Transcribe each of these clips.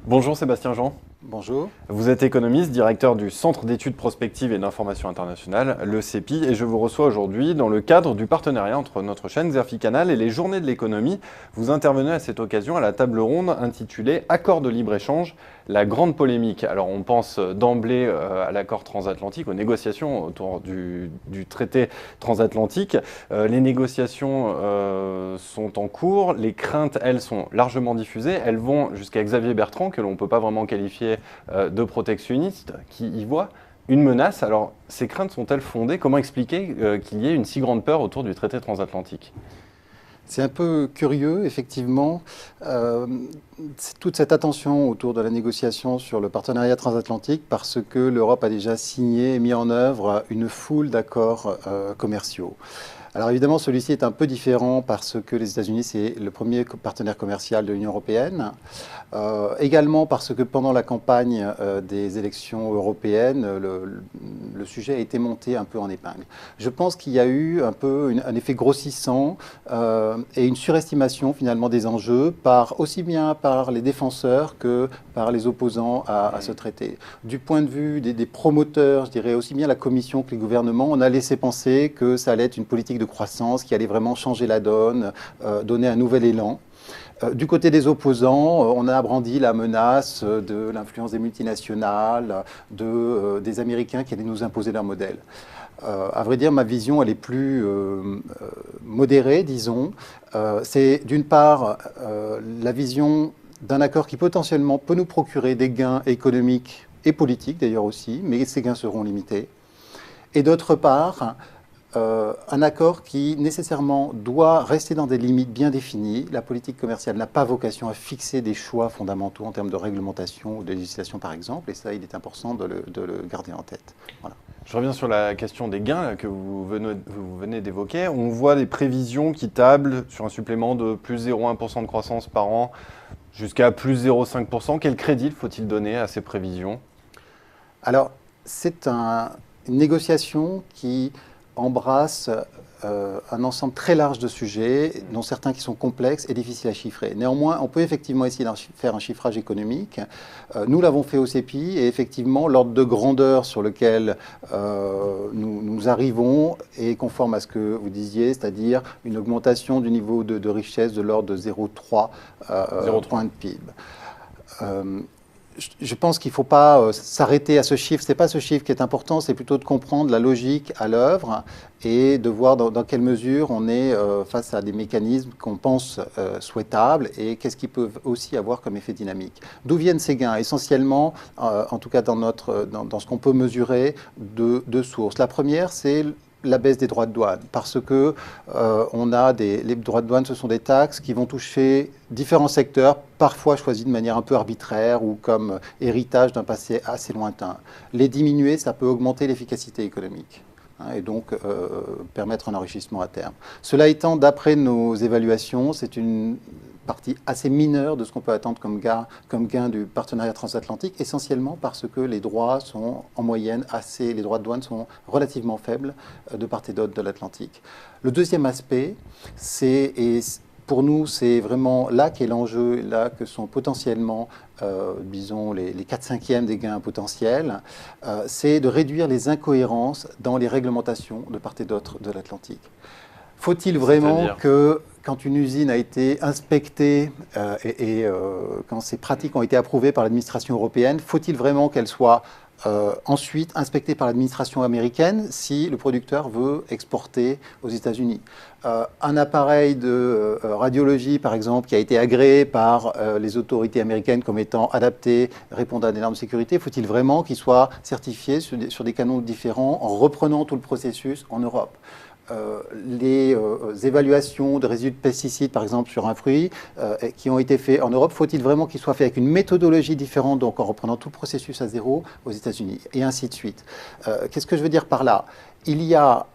Bonjour Sébastien Jean. Bonjour. Vous êtes économiste, directeur du Centre d'études prospectives et d'information internationale, le CEPI, et je vous reçois aujourd'hui dans le cadre du partenariat entre notre chaîne Xerfi Canal et les Journées de l'économie. Vous intervenez à cette occasion à la table ronde intitulée Accord de libre-échange, la grande polémique. Alors on pense d'emblée à l'accord transatlantique, aux négociations autour du traité transatlantique. Les négociations sont en cours, les craintes, elles, sont largement diffusées. Elles vont jusqu'à Xavier Bertrand, que l'on ne peut pas vraiment qualifier de protectionniste, qui y voit une menace. Alors, ces craintes sont-elles fondées? Comment expliquer qu'il y ait une si grande peur autour du traité transatlantique? C'est un peu curieux, effectivement, toute cette attention autour de la négociation sur le partenariat transatlantique parce que l'Europe a déjà signé et mis en œuvre une foule d'accords commerciaux. Alors évidemment, celui-ci est un peu différent parce que les États-Unis, c'est le premier partenaire commercial de l'Union européenne. Également parce que pendant la campagne des élections européennes, le sujet a été monté un peu en épingle. Je pense qu'il y a eu un peu un effet grossissant et une surestimation finalement des enjeux, aussi bien par les défenseurs que par les opposants à ce traité. Du point de vue des promoteurs, je dirais aussi bien la Commission que les gouvernements, on a laissé penser que ça allait être une politique de croissance qui allait vraiment changer la donne, donner un nouvel élan. Du côté des opposants, on a brandi la menace de l'influence des multinationales, des Américains qui allaient nous imposer leur modèle. À vrai dire, ma vision, elle est plus modérée, disons. C'est d'une part la vision d'un accord qui potentiellement peut nous procurer des gains économiques et politiques d'ailleurs aussi, mais ces gains seront limités. Et d'autre part, un accord qui nécessairement doit rester dans des limites bien définies. La politique commerciale n'a pas vocation à fixer des choix fondamentaux en termes de réglementation ou de législation par exemple, et ça il est important de le garder en tête. Voilà. Je reviens sur la question des gains que vous venez d'évoquer. On voit des prévisions qui tablent sur un supplément de plus 0,1% de croissance par an jusqu'à plus 0,5%. Quel crédit faut-il donner à ces prévisions? Alors, c'est une négociation qui embrasse un ensemble très large de sujets, dont certains qui sont complexes et difficiles à chiffrer. Néanmoins, on peut effectivement essayer d'en faire un chiffrage économique. Nous l'avons fait au CEPI et effectivement, l'ordre de grandeur sur lequel nous arrivons est conforme à ce que vous disiez, c'est-à-dire une augmentation du niveau de richesse de l'ordre de 0,3 point de PIB. Je pense qu'il ne faut pas s'arrêter à ce chiffre. Ce n'est pas ce chiffre qui est important, c'est plutôt de comprendre la logique à l'œuvre et de voir dans quelle mesure on est face à des mécanismes qu'on pense souhaitables et qu'est-ce qu'ils peuvent aussi avoir comme effet dynamique. D'où viennent ces gains? Essentiellement, en tout cas dans ce qu'on peut mesurer, deux sources. La première, c'est la baisse des droits de douane, parce que les droits de douane, ce sont des taxes qui vont toucher différents secteurs, parfois choisis de manière un peu arbitraire ou comme héritage d'un passé assez lointain. Les diminuer, ça peut augmenter l'efficacité économique et donc permettre un enrichissement à terme. Cela étant, d'après nos évaluations, c'est une partie assez mineure de ce qu'on peut attendre comme gain du partenariat transatlantique, essentiellement parce que les droits sont en moyenne les droits de douane sont relativement faibles de part et d'autre de l'Atlantique. Le deuxième aspect, pour nous, c'est vraiment là qu'est l'enjeu, là que sont potentiellement, disons, les 4/5 des gains potentiels, c'est de réduire les incohérences dans les réglementations de part et d'autre de l'Atlantique. Faut-il vraiment que, quand une usine a été inspectée quand ces pratiques ont été approuvées par l'administration européenne, faut-il vraiment qu'elle soit ensuite inspectée par l'administration américaine si le producteur veut exporter aux États-Unis? Un appareil de radiologie, par exemple, qui a été agréé par les autorités américaines comme étant adapté, répondant à des normes de sécurité, faut-il vraiment qu'il soit certifié sur des canaux différents en reprenant tout le processus en Europe? Les évaluations de résidus de pesticides, par exemple, sur un fruit, qui ont été faits en Europe, faut-il vraiment qu'ils soient faits avec une méthodologie différente, donc en reprenant tout le processus à zéro aux États-Unis, et ainsi de suite. Qu'est-ce que je veux dire par là? Il y a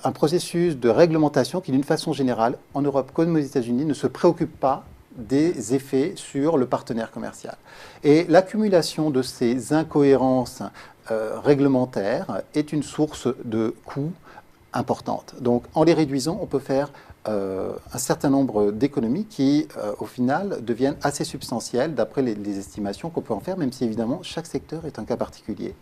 un processus de réglementation qui, d'une façon générale, en Europe comme aux États-Unis, ne se préoccupe pas des effets sur le partenaire commercial. Et l'accumulation de ces incohérences réglementaires est une source de coûts importante. Donc, en les réduisant, on peut faire un certain nombre d'économies qui, au final, deviennent assez substantielles d'après les estimations qu'on peut en faire, même si évidemment chaque secteur est un cas particulier.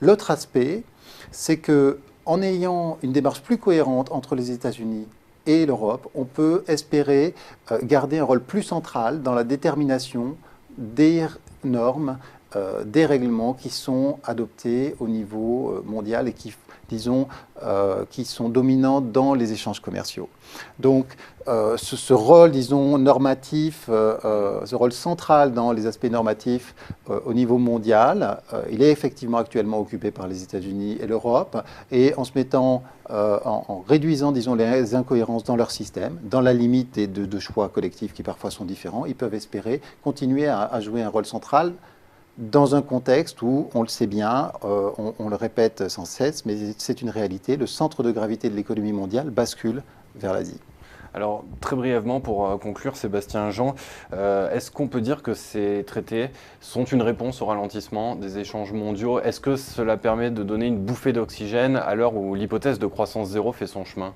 L'autre aspect, c'est que en ayant une démarche plus cohérente entre les États-Unis et l'Europe, on peut espérer garder un rôle plus central dans la détermination des normes, des règlements qui sont adoptés au niveau mondial et qui, disons, qui sont dominants dans les échanges commerciaux. Donc, ce rôle, disons, normatif, ce rôle central dans les aspects normatifs au niveau mondial, il est effectivement actuellement occupé par les États-Unis et l'Europe, et en se mettant, en réduisant, disons, les incohérences dans leur système, dans la limite de choix collectifs qui parfois sont différents, ils peuvent espérer continuer à jouer un rôle central dans un contexte où, on le sait bien, on le répète sans cesse, mais c'est une réalité, le centre de gravité de l'économie mondiale bascule vers l'Asie. Alors, très brièvement, pour conclure, Sébastien Jean, est-ce qu'on peut dire que ces traités sont une réponse au ralentissement des échanges mondiaux? Est-ce que cela permet de donner une bouffée d'oxygène à l'heure où l'hypothèse de croissance zéro fait son chemin?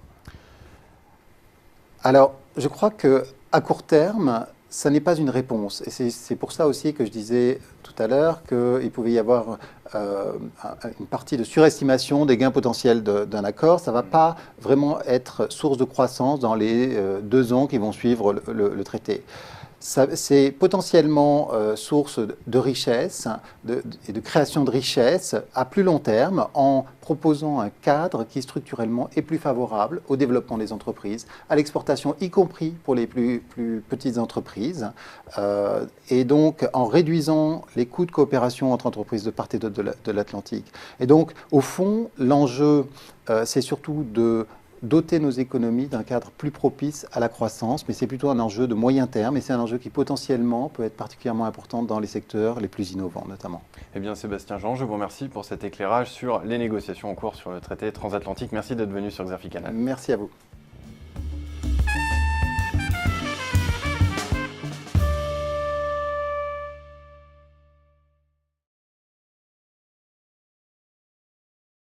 Alors, je crois qu'à court terme, ça n'est pas une réponse. Et c'est pour ça aussi que je disais tout à l'heure qu'il pouvait y avoir une partie de surestimation des gains potentiels d'un accord. Ça ne va pas vraiment être source de croissance dans les 2 ans qui vont suivre le traité. C'est potentiellement source de richesse et de création de richesse à plus long terme en proposant un cadre qui structurellement est plus favorable au développement des entreprises, à l'exportation, y compris pour les plus petites entreprises, et donc en réduisant les coûts de coopération entre entreprises de part et d'autre de l'Atlantique. Et donc, au fond, l'enjeu, c'est surtout de doter nos économies d'un cadre plus propice à la croissance, mais c'est plutôt un enjeu de moyen terme et c'est un enjeu qui potentiellement peut être particulièrement important dans les secteurs les plus innovants notamment. Eh bien Sébastien Jean, je vous remercie pour cet éclairage sur les négociations en cours sur le traité transatlantique. Merci d'être venu sur Xerfi Canal. Merci à vous.